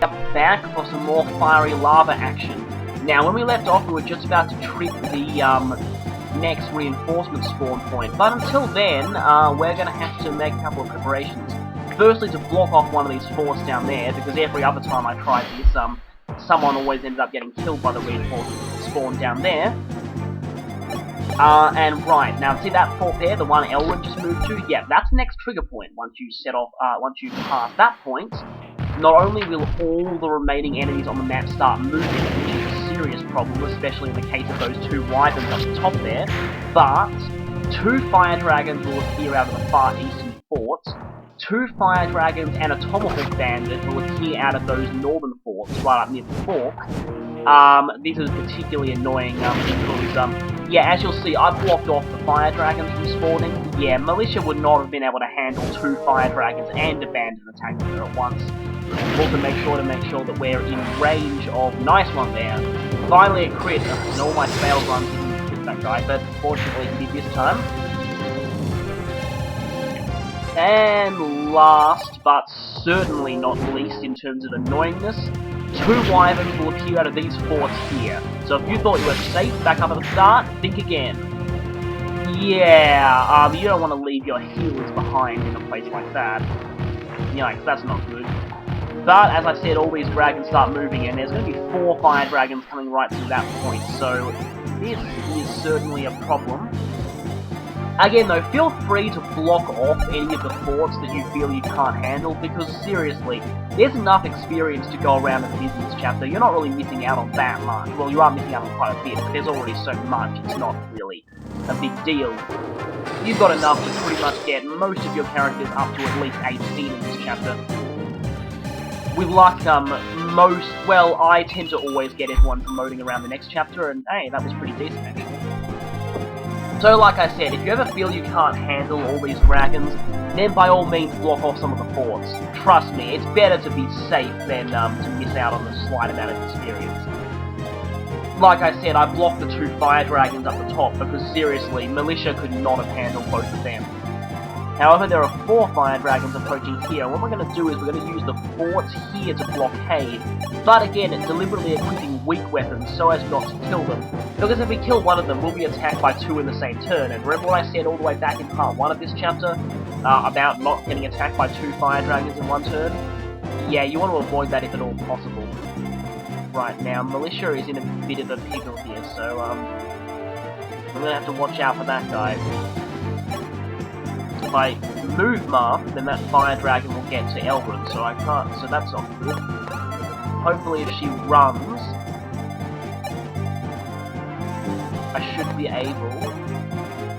back for some more fiery lava action. Now, when we left off, we were just about to trip the next reinforcement spawn point, but until then, we're going to have to make a couple of preparations. Firstly, to block off one of these forts down there, because every other time I tried this, someone always ended up getting killed by the reinforcement spawn down there. And right, now see that fort there, the one Elwyn just moved to? Yeah, that's the next trigger point. Once you set off, once you pass that point, not only will all the remaining enemies on the map start moving, which is a serious problem, especially in the case of those two wyverns up the top there, but 2 fire dragons will appear out of the far eastern forts, 2 fire dragons and a tomahawk bandit will appear out of those northern forts right up near the fork. This is particularly annoying because, yeah, as you'll see, I've blocked off the fire dragons from spawning. Yeah, militia would not have been able to handle 2 fire dragons and a bandit attacking her at once. Also make sure that we're in range of nice one there. Finally a crit, and all my failed runs didn't crit that guy, but fortunately he did this time. And last, but certainly not least in terms of annoyingness, 2 wyverns will appear out of these forts here. So if you thought you were safe back up at the start, think again. Yeah, you don't want to leave your healers behind in a place like that. Yikes, that's not good. But, as I said, all these dragons start moving, and there's going to be 4 fire dragons coming right through that point, so this is certainly a problem. Again though, feel free to block off any of the forts that you feel you can't handle, because seriously, there's enough experience to go around in the business chapter. You're not really missing out on that much. Well, you are missing out on quite a bit, but there's already so much, it's not really a big deal. You've got enough to pretty much get most of your characters up to at least 18 in this chapter. With luck, well, I tend to always get everyone promoting around the next chapter, and hey, that was pretty decent actually. So like I said, if you ever feel you can't handle all these dragons, then by all means block off some of the forts. Trust me, it's better to be safe than to miss out on the slight amount of experience. Like I said, I blocked the 2 fire dragons up the top, because seriously, militia could not have handled both of them. However, there are 4 fire dragons approaching here, and what we're going to do is we're going to use the forts here to blockade, but again, deliberately equipping weak weapons so as not to kill them, because if we kill one of them, we'll be attacked by 2 in the same turn, and remember what I said all the way back in part 1 of this chapter, about not getting attacked by 2 fire dragons in one turn? Yeah, you want to avoid that if at all possible. Right, now, militia is in a bit of a pickle here, so, I'm going to have to watch out for that guy. If I move Mark, then that fire dragon will get to Elwyn, so I can't, so that's not good. Hopefully if she runs, I should be able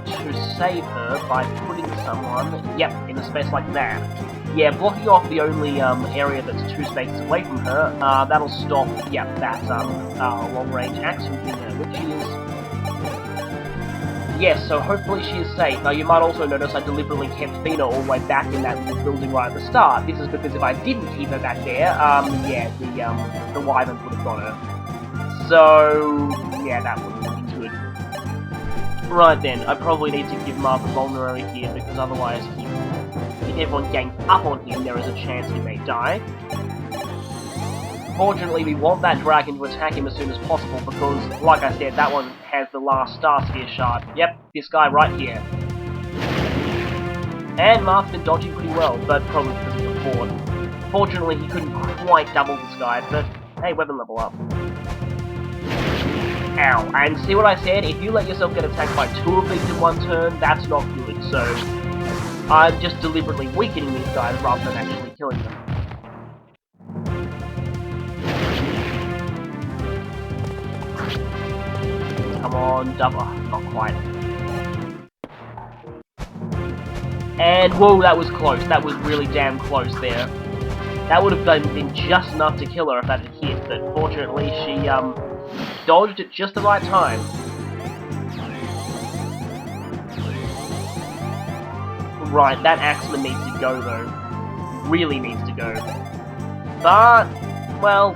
to save her by putting someone, yep, in a space like that. Yeah, blocking off the only area that's 2 spaces away from her, that'll stop, yep, that long-range axe from hitting her, which is... Yes, so hopefully she is safe. Now you might also notice I deliberately kept Fina all the way back in that little building right at the start. This is because if I didn't keep her back there, yeah, the wyverns would have got her. So, yeah, that wouldn't be good. Right then, I probably need to give Mark a vulnerary here, because otherwise if everyone gangs up on him, there is a chance he may die. Fortunately, we want that dragon to attack him as soon as possible, because, like I said, that one has the last Star Sphere shard. Yep, this guy right here. And Mark's been dodging pretty well, but probably because of the fort. Fortunately, he couldn't quite double this guy, but hey, weapon level up. Ow, and see what I said? If you let yourself get attacked by 2 of these in one turn, that's not good, so I'm just deliberately weakening these guys rather than actually killing them. Come on, double. Not quite. And, whoa, that was close. That was really damn close there. That would have been just enough to kill her if that had hit, but fortunately she, dodged at just the right time. Right, that axeman needs to go, though. Really needs to go. But, well,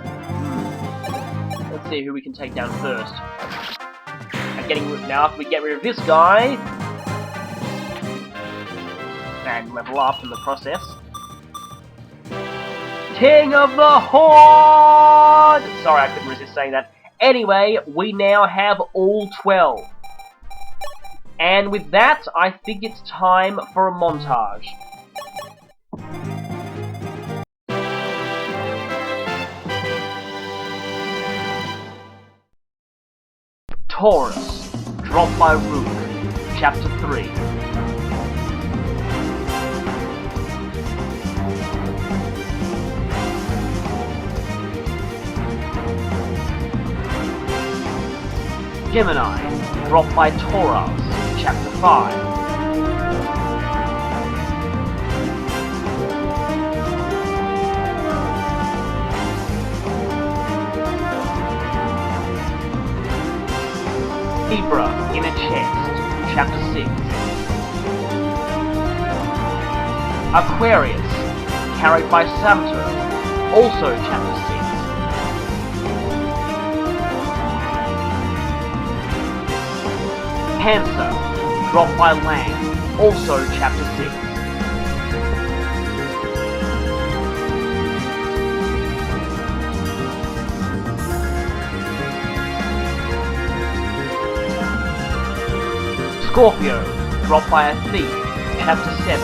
let's see who we can take down first. Now, after we get rid of this guy, and level up in the process, King of the Hoard! Sorry, I couldn't resist saying that. Anyway, we now have all 12. And with that, I think it's time for a montage. Taurus, Dropped by Rook, Chapter 3. Gemini, Dropped by Taurus, Chapter 5. Libra, in a Chest, Chapter 6. Aquarius, carried by Saturn, also Chapter 6. Cancer, Dropped by Lang, also Chapter 6. Scorpio, Dropped by a Thief, Chapter 7.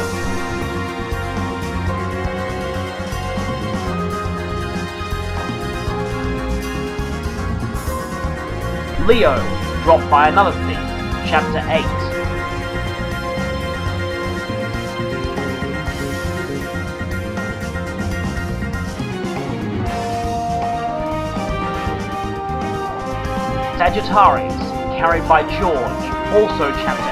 Leo, Dropped by another Thief, Chapter 8. Sagittarius, carried by George, also Chapter 8.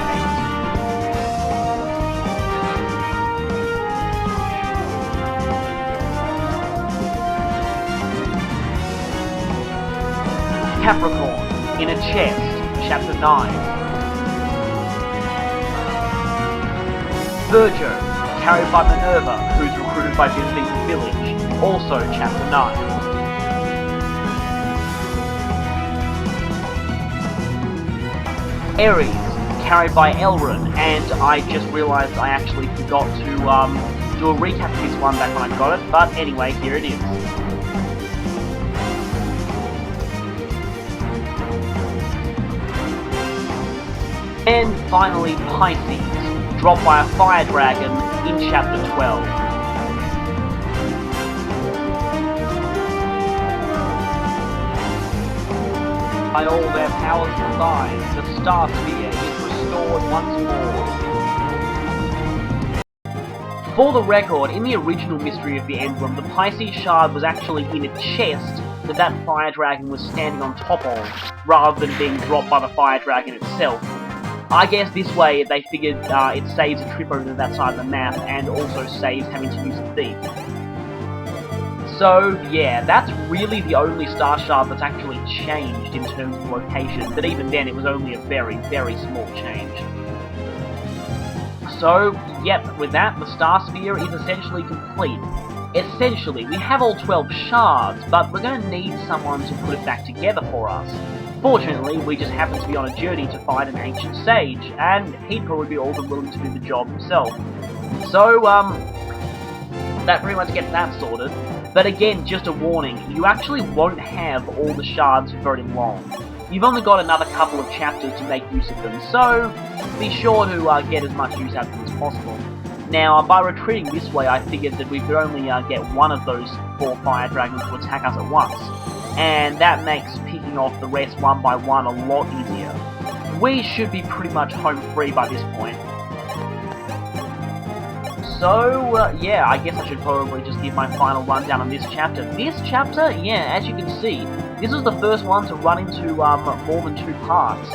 Capricorn, in a Chest, Chapter 9. Virgo, carried by Minerva, who's recruited by visiting the village, also Chapter 9. Aries, carried by Elrond, and I just realised I actually forgot to do a recap of this one back when I got it, but anyway, here it is. And finally, Pisces, dropped by a fire dragon in Chapter 12. By all their powers combined, the Star Sphere is restored once more. For the record, in the original Mystery of the Emblem, the Pisces shard was actually in a chest that fire dragon was standing on top of, rather than being dropped by the fire dragon itself. I guess this way they figured it saves a trip over to that side of the map, and also saves having to use a thief. So, yeah, that's really the only star shard that's actually changed in terms of location, but even then it was only a very, very small change. So, yep, with that, the Star Sphere is essentially complete. Essentially, we have all 12 shards, but we're going to need someone to put it back together for us. Fortunately, we just happen to be on a journey to find an ancient sage, and he'd probably be all than willing to do the job himself. So, that pretty much gets that sorted. But again, just a warning, you actually won't have all the shards for very long. You've only got another couple of chapters to make use of them, so be sure to get as much use out of them as possible. Now, by retreating this way, I figured that we could only get one of those 4 fire dragons to attack us at once, and that makes picking off the rest one by one a lot easier. We should be pretty much home free by this point. So, yeah, I guess I should probably just give my final rundown on this chapter. This chapter, yeah, as you can see, this is the first one to run into more than 2 parts.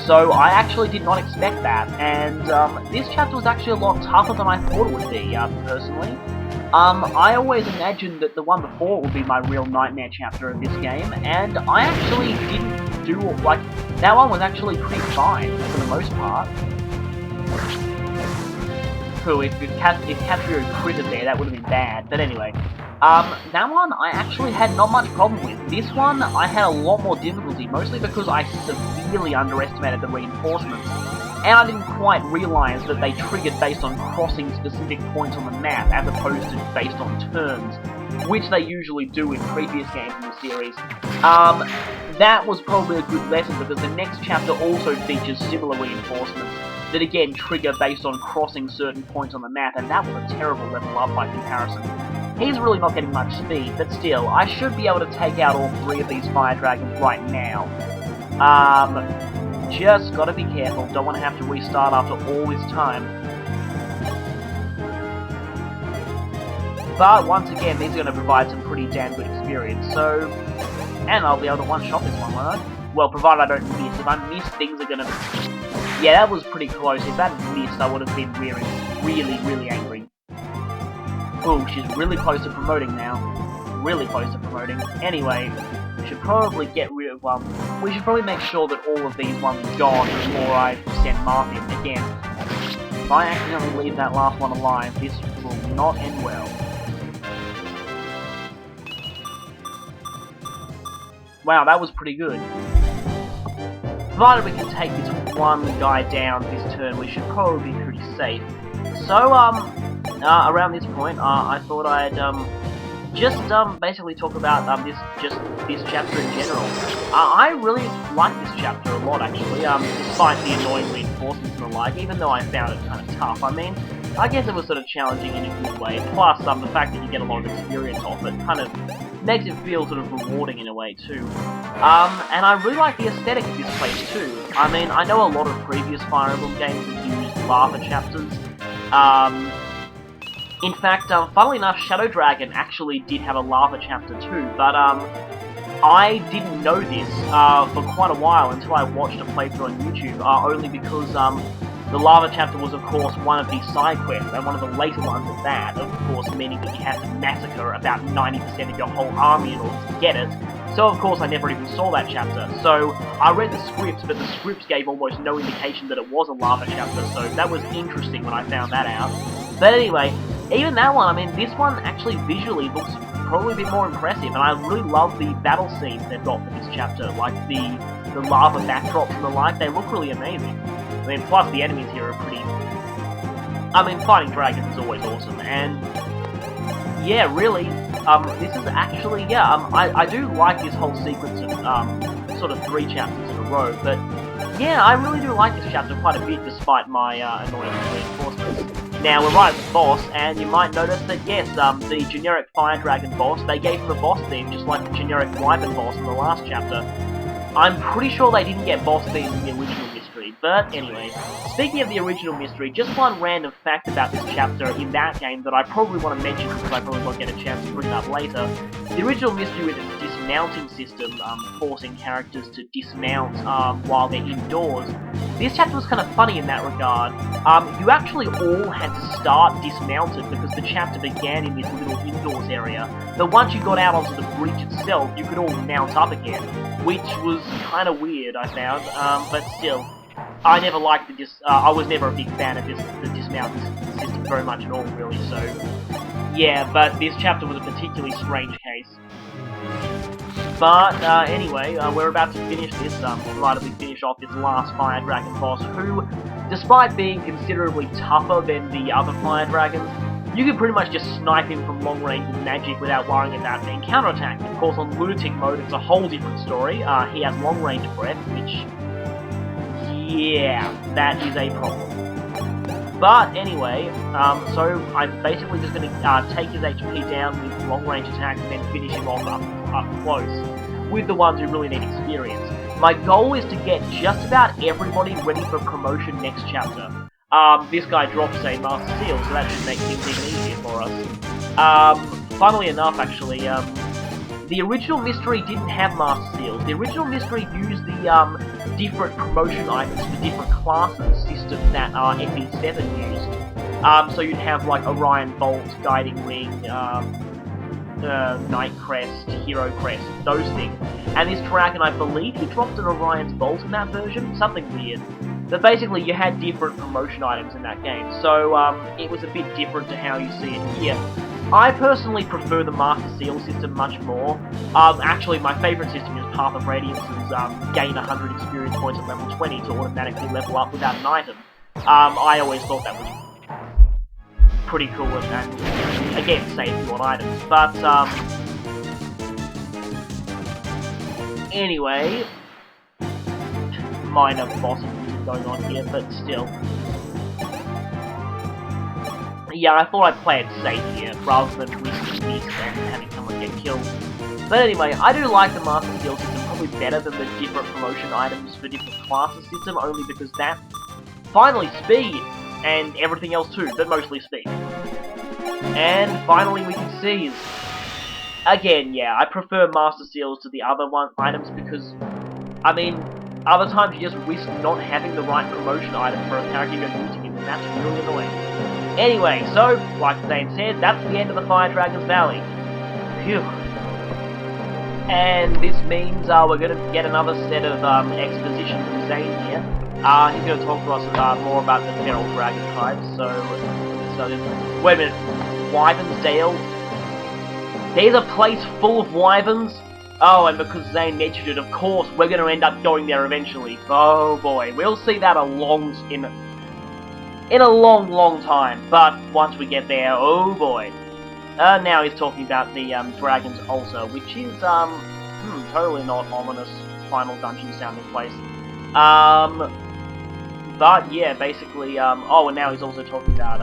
So I actually did not expect that, and this chapter was actually a lot tougher than I thought it would be, personally. I always imagined that the one before would be my real nightmare chapter of this game, and I actually didn't do, like, that one was actually pretty fine, for the most part. Cool, if Catrio critted there, that would have been bad, but anyway. That one I actually had not much problem with. This one, I had a lot more difficulty, mostly because I severely underestimated the reinforcements, and I didn't quite realise that they triggered based on crossing specific points on the map, as opposed to based on turns, which they usually do in previous games in the series, that was probably a good lesson because the next chapter also features similar reinforcements that again trigger based on crossing certain points on the map, and that was a terrible level up by comparison. He's really not getting much speed, but still, I should be able to take out all 3 of these fire dragons right now. Just gotta be careful, don't want to have to restart after all this time. But once again, these are going to provide some pretty damn good experience, so... And I'll be able to one-shot this one, won't I? Well, provided I don't miss. If I miss, things are going to... Yeah, that was pretty close. If that missed, I would have been really angry. Ooh, she's really close to promoting now. Really close to promoting. Anyway, we should probably get rid of we should probably make sure that all of these ones are gone before I send Mark in again. If I accidentally leave that last one alive, this will not end well. Wow, that was pretty good. Provided we can take this one guy down this turn, we should probably be pretty safe. So, around this point, I thought I'd, just, basically talk about, this chapter in general. I really like this chapter a lot, actually, despite the annoying reinforcements and the like, even though I found it kind of tough. I mean, I guess it was sort of challenging in a good way, plus, the fact that you get a lot of experience off it kind of makes it feel sort of rewarding in a way, too. And I really like the aesthetic of this place, too. I mean, I know a lot of previous Fire Emblem games have used lava chapters. In fact, funnily enough, Shadow Dragon actually did have a lava chapter too, but I didn't know this for quite a while until I watched a playthrough on YouTube, only because the lava chapter was of course one of the side quests, and one of the later ones at that, of course meaning that you have to massacre about 90% of your whole army in order to get it. So of course I never even saw that chapter, so I read the scripts, but the scripts gave almost no indication that it was a lava chapter, so that was interesting when I found that out. But anyway, even that one, I mean, this one actually visually looks probably a bit more impressive, and I really love the battle scenes they've got for this chapter, like the lava backdrops and the like, they look really amazing. I mean, plus the enemies here are pretty... I mean, fighting dragons is always awesome, and yeah, really, this is actually, I do like this whole sequence of, sort of 3 chapters in a row, but yeah, I really do like this chapter quite a bit, despite my annoying reinforcements. Now, we're right at the boss, and you might notice that, yes, the generic Fire Dragon boss, they gave him a boss theme, just like the generic Wyvern boss in the last chapter. I'm pretty sure they didn't get boss themes in the original mystery, but anyway, speaking of the original mystery, just one random fact about this chapter in that game that I probably want to mention because I probably won't get a chance to bring it up later. The original mystery with its dismounting system, forcing characters to dismount while they're indoors, this chapter was kind of funny in that regard. You actually all had to start dismounted because the chapter began in this little indoors area, but once you got out onto the bridge itself, you could all mount up again, which was kind of weird, I found, but still, I never liked the I was never a big fan of the dismounting system very much at all, really, so yeah, but this chapter was a particularly strange case. But, anyway, we're about to finish this, provided we finish off this last Fire Dragon boss, who, despite being considerably tougher than the other Fire Dragons, you can pretty much just snipe him from long range with magic without worrying about being counterattacked. Of course, on Lunatic mode, it's a whole different story. He has long range breath, which, yeah, that is a problem. But anyway, so I'm basically just going to take his HP down with long range attacks and then finish him off up close with the ones who really need experience. My goal is to get just about everybody ready for promotion next chapter. This guy drops a Master Seal, so that should make things even easier for us. Funnily enough, actually, the original mystery didn't have Master Seals. The original mystery used the different promotion items for different classes system that FE7 used. So you'd have like Orion Bolt, Guiding Ring, Knight Crest, Hero Crest, those things. And this dragon, I believe he dropped an Orion's Bolt in that version, something weird. But basically, you had different promotion items in that game, so it was a bit different to how you see it here. I personally prefer the Master Seal system much more. Actually, my favourite system is Path of Radiance's gain 100 experience points at level 20 to automatically level up without an item. I always thought that was pretty cool and again, save you on items. But, anyway, minor boss going on here, but still. Yeah, I thought I'd play it safe here, rather than risking this and having someone get killed. But anyway, I do like the Master Seal system probably better than the different promotion items for different classes system, only because that, finally, speed, and everything else too, but mostly speed. And finally we can see, again, yeah, I prefer Master Seals to the other items because, I mean, other times you just risk not having the right promotion item for a character you're using it, and that's really annoying. Anyway, so, like Zane said, that's the end of the Fire Dragon's Valley. Phew. And this means we're going to get another set of exposition from Zane here. He's going to talk to us more about the feral dragon types, so wait a minute, Wyverns Dale? There's a place full of wyverns? Oh, and because Zane mentioned it, of course, we're going to end up going there eventually. Oh boy, we'll see that in a long time, but once we get there, oh boy. Now he's talking about the Dragon's Altar, which is, totally not ominous Final Dungeon sounding place. But yeah, basically, oh, and now he's also talking about,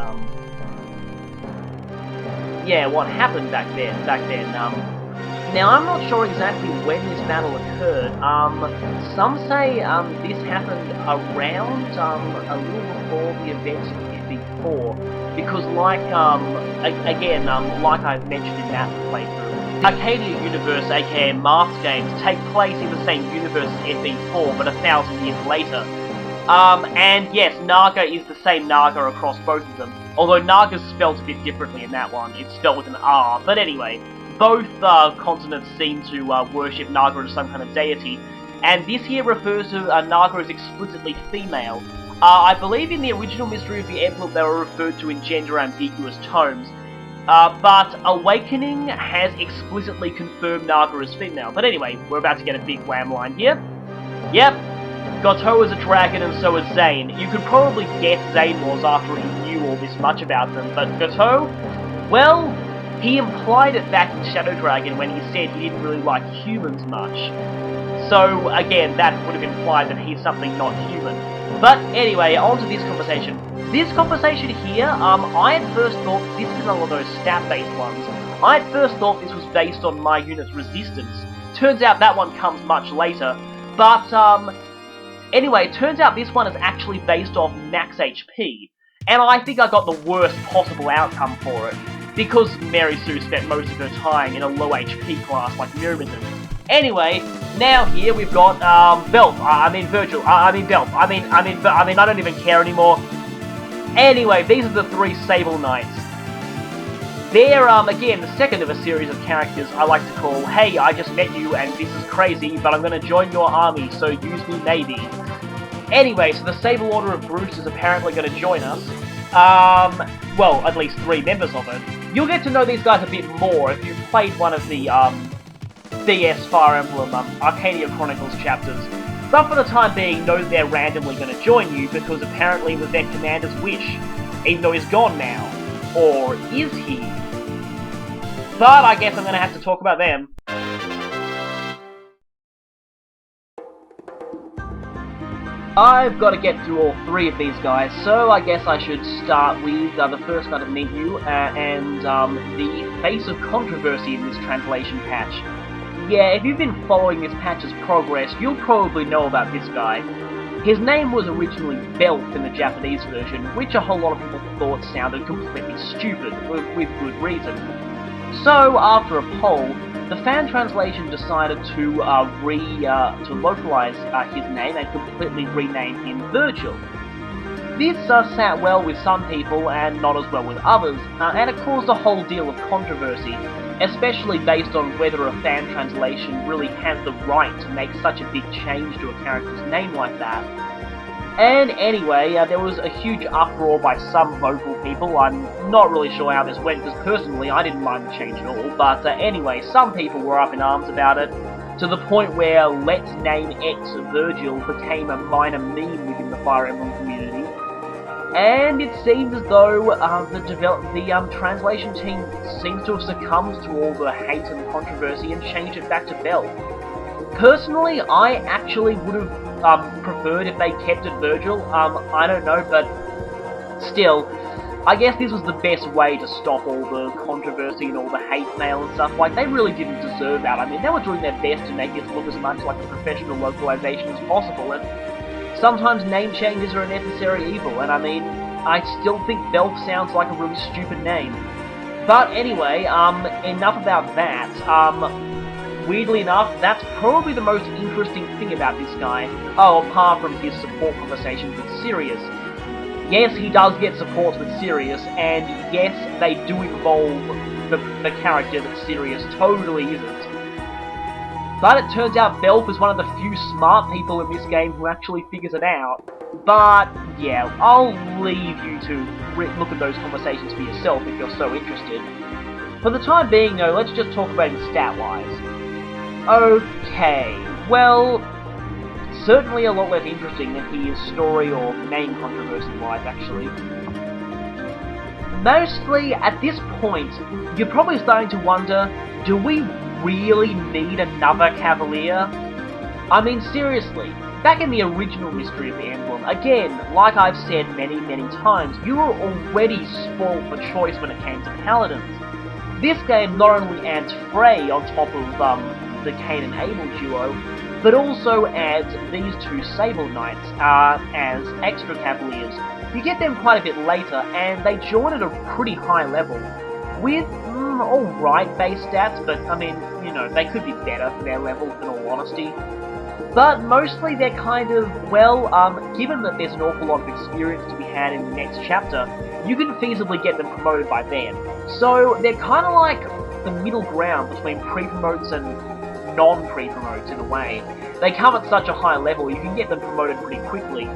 yeah, what happened back then. Now, I'm not sure exactly when this battle occurred. Some say this happened around a little before the events of FE4, because like again, like I've mentioned in that playthrough, Arcadia Universe, aka Maths games, take place in the same universe as FE4, but 1,000 years later. And yes, Naga is the same Naga across both of them, although Naga's spelled a bit differently in that one. It's spelled with an R, but anyway. Both continents seem to worship Naga as some kind of deity, and this here refers to Naga as explicitly female. I believe in the original Mystery of the Emperor they were referred to in gender-ambiguous tomes, but Awakening has explicitly confirmed Naga as female. But anyway, we're about to get a big wham line here. Yep, Goto is a dragon and so is Zane. You could probably guess Zane was after he knew all this much about them, but Goto, well, he implied it back in Shadow Dragon when he said he didn't really like humans much. So, again, that would have implied that he's something not human. But anyway, on to this conversation. This conversation here, I at first thought this is one of those stat-based ones. I at first thought this was based on my unit's resistance. Turns out that one comes much later. But, anyway, turns out this one is actually based off max HP. And I think I got the worst possible outcome for it, because Mary Sue spent most of her time in a low HP class like Myrmidon. Anyway, now here we've got Belf. I mean Virgil. I mean Belf. I mean I don't even care anymore. Anyway, these are the 3 Sable Knights. They're again the second of a series of characters I like to call, hey, I just met you and this is crazy, but I'm gonna join your army, so use me maybe. Anyway, so the Sable Order of Bruce is apparently gonna join us. Well, at least 3 members of it. You'll get to know these guys a bit more if you've played one of the, DS Fire Emblem, Arcadia Chronicles chapters. But for the time being, know they're randomly going to join you, because apparently it was their commander's wish, even though he's gone now. Or is he? But I guess I'm going to have to talk about them. I've got to get through all 3 of these guys, so I guess I should start with the first guy to meet you, and the face of controversy in this translation patch. Yeah, if you've been following this patch's progress, you'll probably know about this guy. His name was originally Belf in the Japanese version, which a whole lot of people thought sounded completely stupid, with good reason. So, after a poll, the fan translation decided to localize his name and completely rename him Virgil. This sat well with some people and not as well with others, and it caused a whole deal of controversy, especially based on whether a fan translation really has the right to make such a big change to a character's name like that. And anyway, there was a huge uproar by some vocal people. I'm not really sure how this went, because personally I didn't mind the change at all, but anyway, some people were up in arms about it, to the point where Let's Name X Virgil became a minor meme within the Fire Emblem community. And it seems as though the translation team seems to have succumbed to all the hate and controversy and changed it back to Bell. Personally, I actually would have preferred if they kept it Virgil. I don't know, but still, I guess this was the best way to stop all the controversy and all the hate mail and stuff. Like, they really didn't deserve that. I mean, they were doing their best to make this look as much like a professional localization as possible, and sometimes name changes are a necessary evil, and I mean, I still think Belf sounds like a really stupid name. But anyway, enough about that. Weirdly enough, that's probably the most interesting thing about this guy. Oh, apart from his support conversations with Sirius. Yes, he does get supports with Sirius, and yes, they do involve the character that Sirius totally isn't. But it turns out Belf is one of the few smart people in this game who actually figures it out. But, yeah, I'll leave you to look at those conversations for yourself if you're so interested. For the time being, though, let's just talk about him stat-wise. Okay, well, certainly a lot less interesting than he is story or name controversy-wise, actually. Mostly, at this point, you're probably starting to wonder, do we really need another Cavalier? I mean, seriously, back in the original Mystery of the Emblem, again, like I've said many, many times, you were already spoiled for choice when it came to Paladins. This game not only adds Frey on top of the Cain and Abel duo, but also adds these two Sable Knights as extra Cavaliers. You get them quite a bit later, and they join at a pretty high level, with alright base stats, but I mean, you know, they could be better for their level, in all honesty. But mostly they're kind of, well, given that there's an awful lot of experience to be had in the next chapter, you can feasibly get them promoted by then. So they're kind of like the middle ground between pre-promotes and non-pre-promotes in a way. They come at such a high level, you can get them promoted pretty quickly.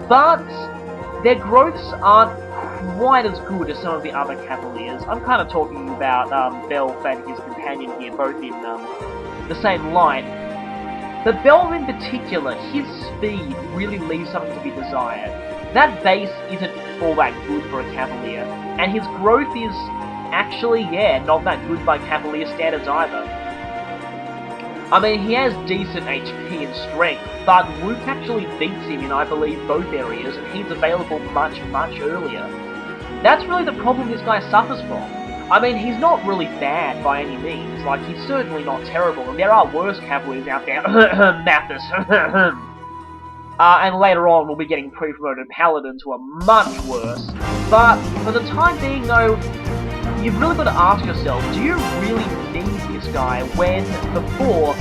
But their growths aren't quite as good as some of the other Cavaliers. I'm kind of talking about Belf and his companion here, both in the same light. But Belf in particular, his speed really leaves something to be desired. That base isn't all that good for a Cavalier, and his growth is actually, yeah, not that good by Cavalier standards either. I mean, he has decent HP and strength, but Luke actually beats him in, I believe, both areas, and he's available much, much earlier. That's really the problem this guy suffers from. I mean, he's not really bad by any means, like, he's certainly not terrible, and there are worse Cavaliers out there, Mathis. And later on, we'll be getting pre-promoted Paladins who are much worse. But, for the time being, though, you've really got to ask yourself, do you really need this guy when, before,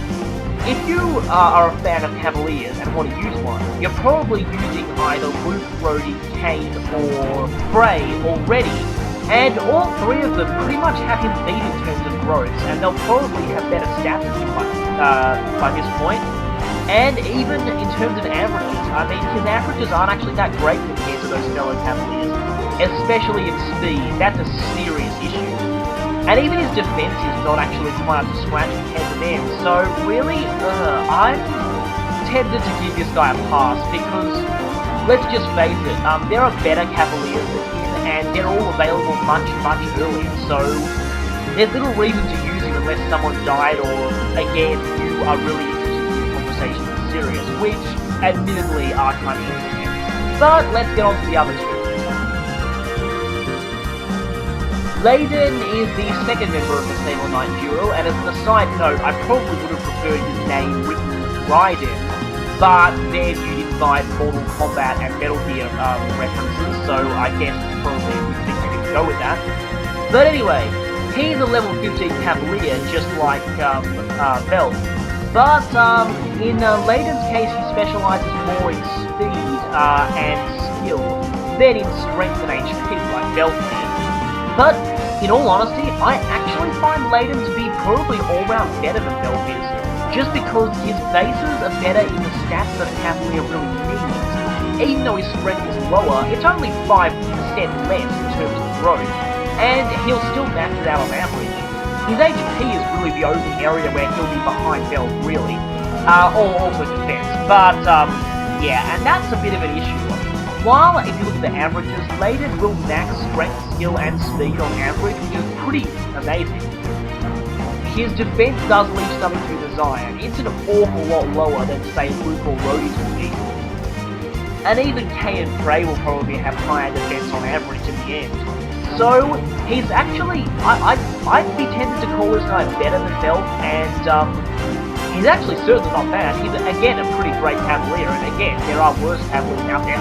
if you are a fan of Cavaliers and want to use one, you're probably using either Luke, Rhodey, Cain, or Frey already, and all three of them pretty much have him beat in terms of growth, and they'll probably have better stats than him by this point. And even in terms of averages, I mean, his averages aren't actually that great compared to those fellow Cavaliers, especially in speed. That's a serious issue. And even his defense is not actually quite up to scratch compared to them, so really, I'm tempted to give this guy a pass, because, let's just face it, there are better Cavaliers than him, and they're all available much, much earlier, so there's little reason to use him unless someone died, or, again, you are really interested in the conversation with Sirius, which, admittedly, are kind of interesting. But, let's get on to the other two. Layden is the second member of the Sable Knight duo, and as an aside note, I probably would have preferred his name written Raiden, but then you'd invite Mortal Kombat and Metal Gear references, so I guess it's probably a good thing we didn't go with that. But anyway, he's a level 15 Cavalier, just like Bell. But in Layden's case, he specializes more in speed and skill than in strength and HP, like Bell did. But, in all honesty, I actually find Layden to be probably all-round better than Belf is, just because his bases are better in the stats that a Cavalier really needs. Even though his strength is lower, it's only 5% less in terms of growth, and he'll still max it out on average. His HP is really the only area where he'll be behind Belf, really. Or also defense, but, yeah, and that's a bit of an issue. while if you look at the averages, Maiden will max strength, skill, and speed on average, which is pretty amazing. His defense does leave something to be desired. It's an awful lot lower than, say, Luke or Rhodey's would be. And even Kay and Frey will probably have higher defense on average in the end. So, he's actually, I'd be tempted to call this guy better than Belt, and he's actually certainly not bad. He's, again, a pretty great Cavalier, and again, there are worse Cavaliers out there.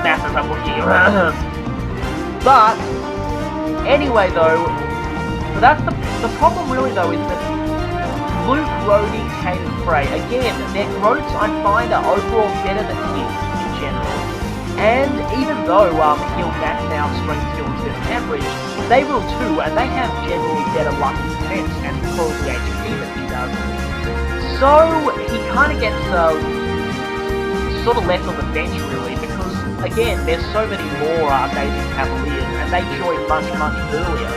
Math as I'm looking at. But, anyway though, that's the problem really though is that Luke, Rhodey, Kay and Frey, again, their growths I find are overall better than his in general. And even though he'll max out strength, skill, and speed average, they will too, and they have generally better luck and defense and probably HP than he does. So he kind of gets sort of left on the bench really, because again, there's so many more amazing Cavaliers, and they join much earlier.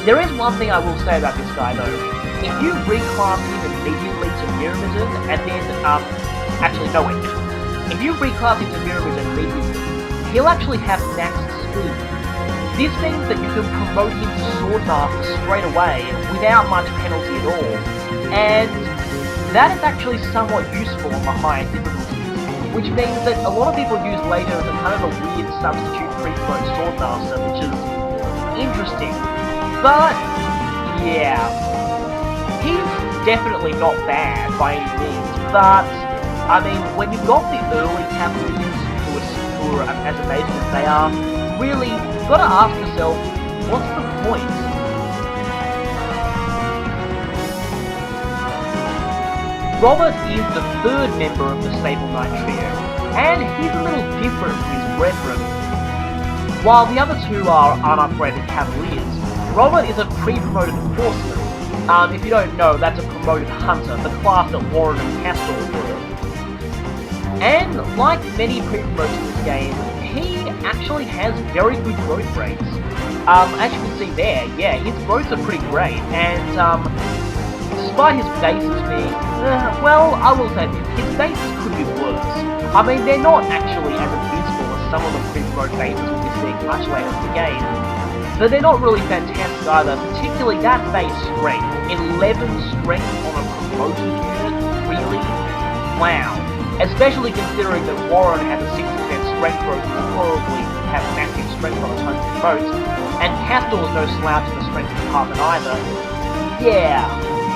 There is one thing I will say about this guy though. If you reclass him immediately to Mirror-Mizzen, and then, actually no wait, if you reclass him to Mirror-Mizzen immediately, he'll actually have max speed. This means that you can promote him to Swordmaster straight away, without much penalty at all. And that is actually somewhat useful on the higher difficulties, which means that a lot of people use later as a kind of a weird substitute pre-promote Swordmaster, which is interesting. But, yeah, he's definitely not bad by any means, but, I mean, when you've got the early Cavaliers who are as amazing as they are, really, you've got to ask yourself, what's the point? Robert is the third member of the Sable Knight trio, and he's a little different from his brethren. While the other two are unupgraded Cavaliers, Robert is a pre-promoted Horseman. If you don't know, that's a promoted Hunter, the class that Warren and Castor were. And like many pre-promotes in this game, he actually has very good growth rates. As you can see there, yeah, his growths are pretty great, and despite his bases being, well, I will say this, his bases could be worse. I mean, they're not actually as abysmal as some of the pre-promote bases we'll be seeing much later in the game. But they're not really fantastic either, particularly that base strength. 11 strength on a promoted unit, really? Wow. Especially considering that Warren has a 60% strength growth and will probably have massive strength on its home promotes, and Castor's no slouch in the strength department either. Yeah,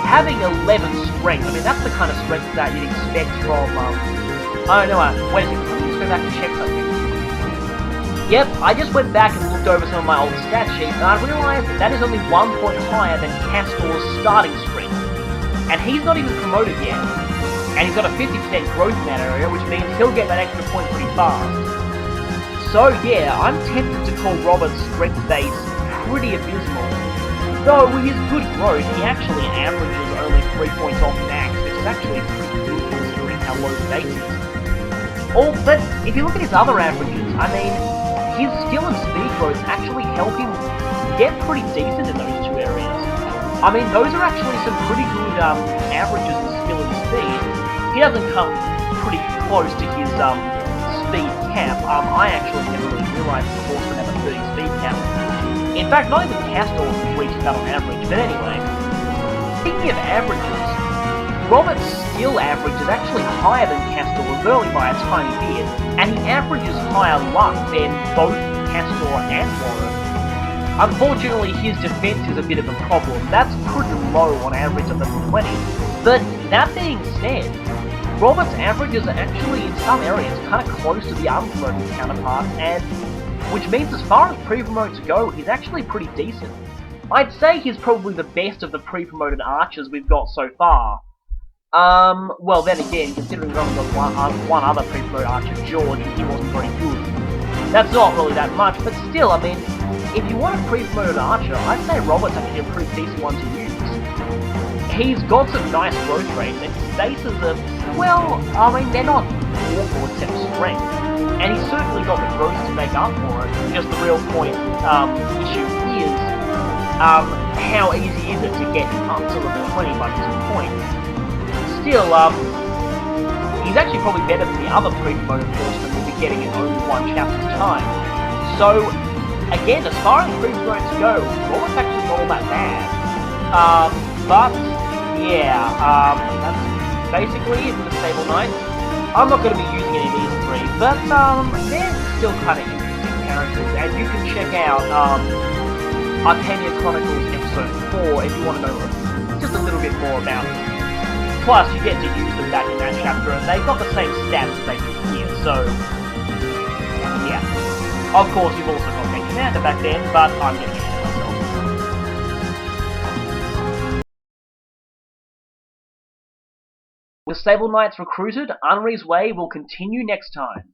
having 11 strength, I mean that's the kind of strength that you'd expect from, oh no, wait a second, let me just go back and check something. Yep, I just went back and looked over some of my old stat sheets, and I realised that is only 1 point higher than Castor's starting strength. And he's not even promoted yet. And he's got a 50% growth in that area, which means he'll get that extra point pretty fast. So yeah, I'm tempted to call Robert's strength base pretty abysmal. Though with his good growth, he actually averages only 3 points off max, which is actually pretty good considering how low the base is. Oh, but if you look at his other averages, I mean, his skill and speed growth actually help him get pretty decent in those two areas. I mean, those are actually some pretty good averages in skill and speed. He doesn't come pretty close to his speed cap. I actually never really realised the Horseman have a 30 speed cap. In fact, not even Castor reaches that on average, but anyway. Speaking of averages, Robert's skill average is actually higher than Castor's, only by a tiny bit, and he averages higher luck than both Castor and Warren. Unfortunately, his defense is a bit of a problem. That's pretty low on average at level 20. But that being said, Robert's averages are actually, in some areas, kind of close to the unpromoted counterparts, and which means as far as pre-promotes go, he's actually pretty decent. I'd say he's probably the best of the pre-promoted archers we've got so far. Well then again, considering we've only got one other pre-promoted archer, George, and he wasn't very good. That's not really that much, but still, I mean, if you want a pre-promoted archer, I'd say Robert's actually a pretty decent one to use. He's got some nice growth rates, and his bases are, well, I mean, they're not awful except strength. And he's certainly got the growth to make up for it. Just the real point, issue is, how easy is it to get him up to level 20 by this point? Still, he's actually probably better than the other pre-promoted horsemen we'll be getting in only one chapter at a time. So, again, as far as improved modes go, Raw's actually not all that bad. But, yeah, that's basically it for the Sable Knights. I'm not going to be using any of these three, but, they're still kind of interesting characters, and you can check out, Arcania Chronicles episode 4 if you want to know just a little bit more about them. Plus, you get to use them back in that chapter, and they've got the same stats as they do here, so... yeah. Of course, you've also got their commander back then, but I'm getting ahead of myself. With Sable Knights recruited, Unri's Way will continue next time.